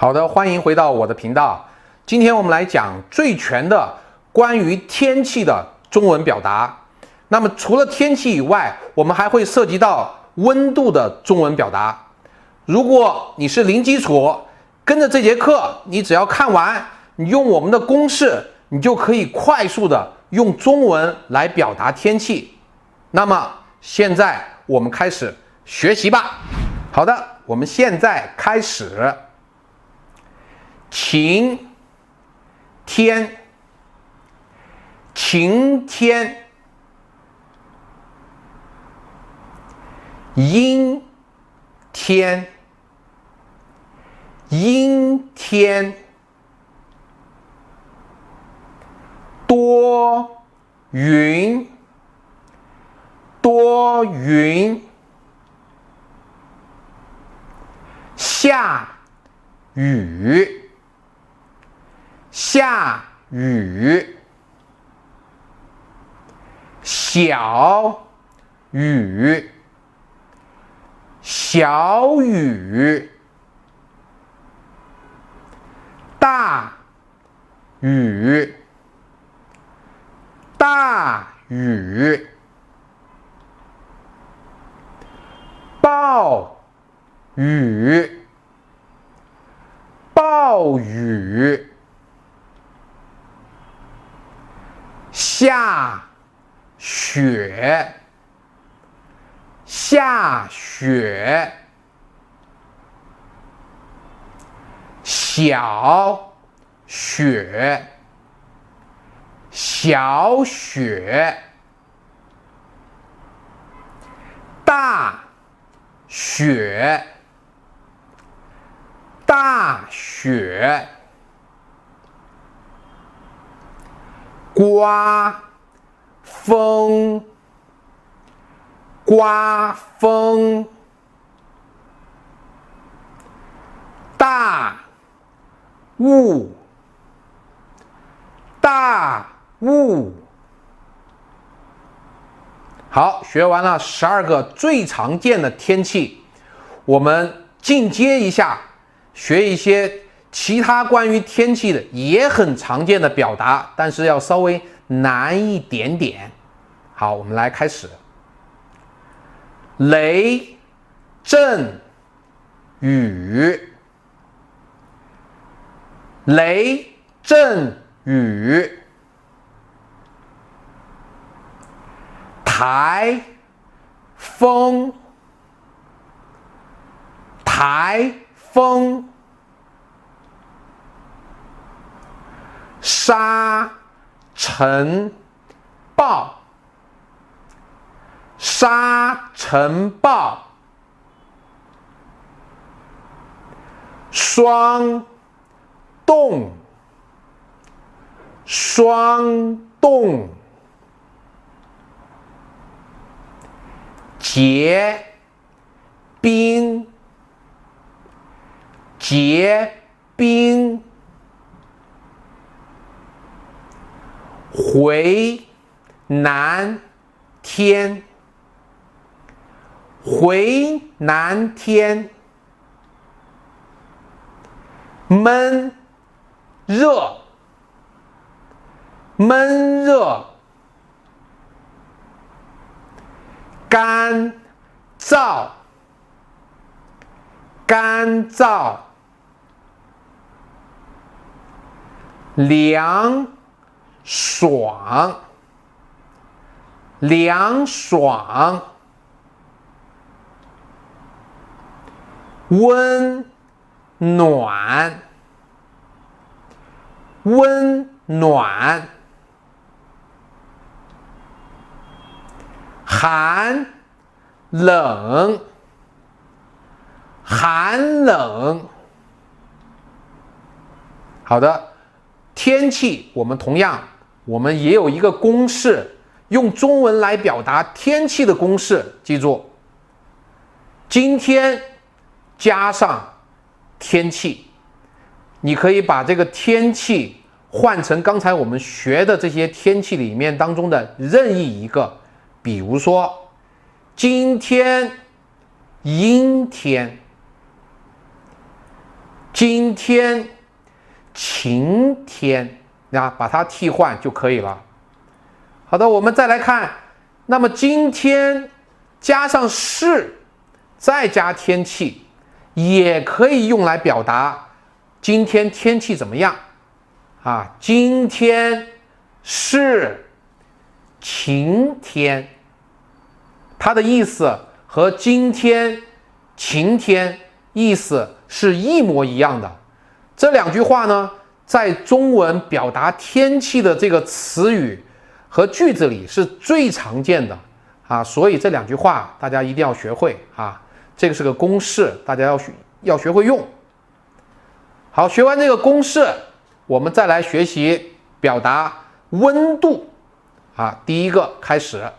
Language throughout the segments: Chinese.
好的，欢迎回到我的频道。今天我们来讲最全的关于天气的中文表达。那么除了天气以外，我们还会涉及到温度的中文表达。如果你是零基础，跟着这节课，你只要看完，你用我们的公式，你就可以快速的用中文来表达天气。那么现在我们开始学习吧。好的，我们现在开始。晴天，晴天，阴天，阴天，多云，多云，下雨，下雨，小雨，小雨，大雨，大雨，暴雨，暴雨，下雪，下雪，小雪，小雪，大雪，大雪，刮风，刮风，大雾，大雾。好，学完了12个最常见的天气，我们进阶一下，学一些其他关于天气的也很常见的表达，但是要稍微难一点点。好，我们来开始。雷阵雨，雷阵雨，台风，台风，沙尘暴，沙尘暴，霜冻，霜冻，结冰，结冰，回南天，回南天，闷热，闷热，干燥，干燥，凉爽，凉爽，温暖，温暖，寒冷，寒冷。好的，天气我们也有一个公式，用中文来表达天气的公式，记住，今天加上天气，你可以把这个天气换成刚才我们学的这些天气里面当中的任意一个，比如说今天阴天，今天晴天，把它替换就可以了。好的，我们再来看，那么今天加上是，再加天气，也可以用来表达今天天气怎么样今天是晴天，它的意思和今天晴天意思是一模一样的。这两句话呢，在中文表达天气的这个词语和句子里是最常见的所以这两句话大家一定要学会这个是个公式，大家要学会用。好，学完这个公式，我们再来学习表达温度第一个开始，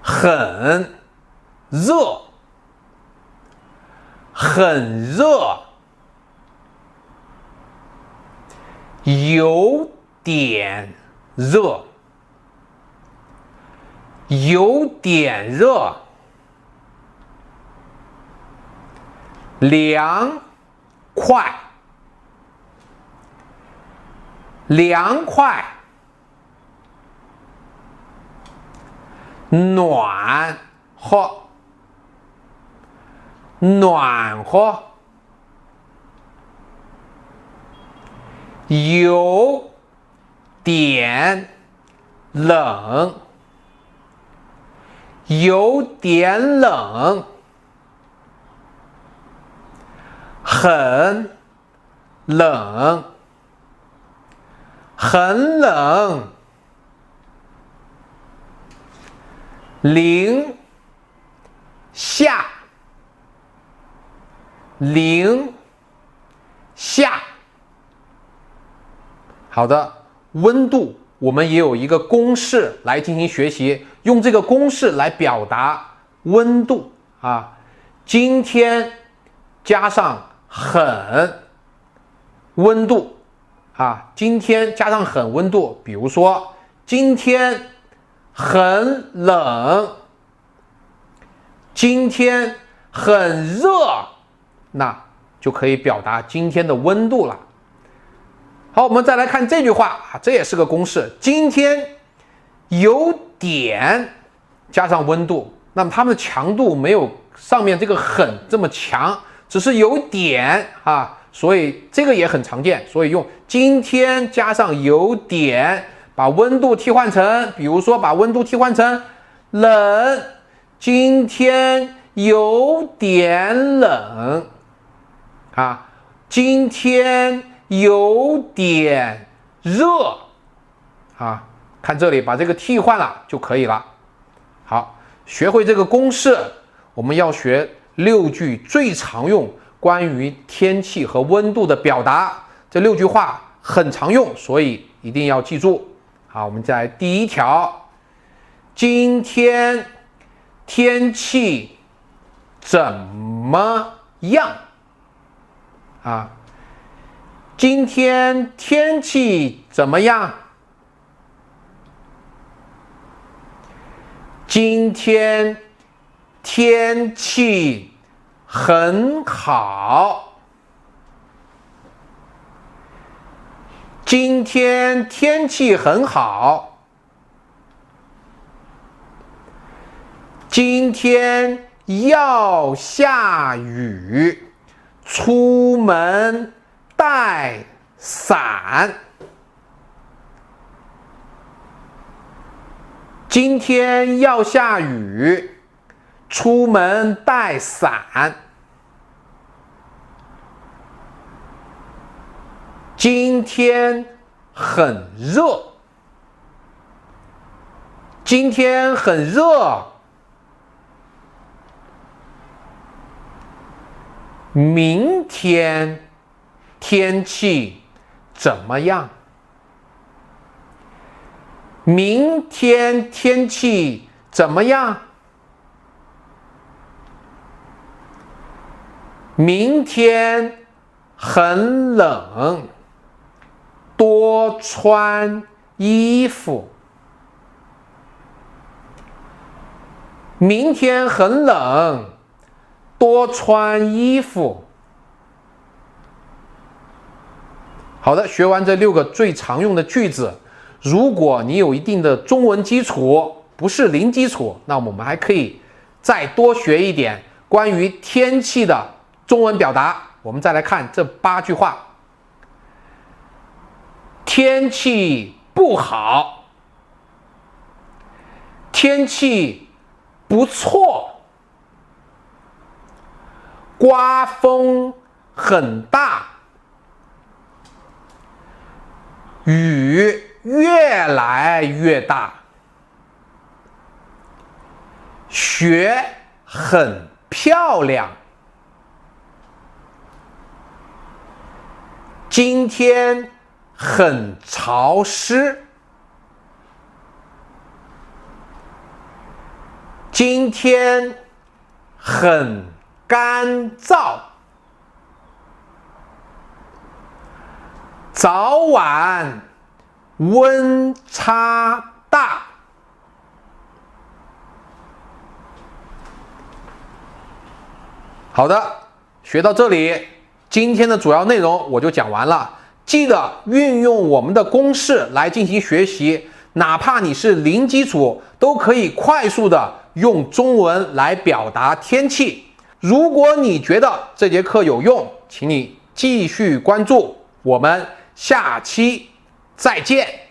很热，很热，有点热，有点热，凉快，凉快，暖和，暖和，有点冷，有点冷，很冷，很冷，零下，零下。好的，温度我们也有一个公式来进行学习，用这个公式来表达温度今天加上很温度今天加上很温度，比如说今天很冷，今天很热，那就可以表达今天的温度了。好，我们再来看这句话这也是个公式，今天有点加上温度，那么它们的强度没有上面这个很这么强，只是有点所以这个也很常见，所以用今天加上有点，把温度替换成，比如说把温度替换成冷，今天有点冷今天有点热看这里把这个替换了就可以了。好，学会这个公式，我们要学6句最常用关于天气和温度的表达，这6句话很常用，所以一定要记住。好，我们再来第一条，今天天气怎么样今天天气怎么样？今天天气很好。今天天气很好。今天要下雨，出门带伞。今天要下雨，出门带伞。今天很热。今天很热。明天天气怎么样？明天天气怎么样？明天很冷，多穿衣服。明天很冷，多穿衣服。好的，学完这6个最常用的句子，如果你有一定的中文基础，不是零基础，那我们还可以再多学一点关于天气的中文表达。我们再来看这8句话：天气不好，天气不错，刮风很大，雨越来越大，雪很漂亮，今天很潮湿，今天很干燥，早晚温差大。好的，学到这里，今天的主要内容我就讲完了。记得运用我们的公式来进行学习，哪怕你是零基础，都可以快速的用中文来表达天气。如果你觉得这节课有用，请你继续关注，我们下期再见。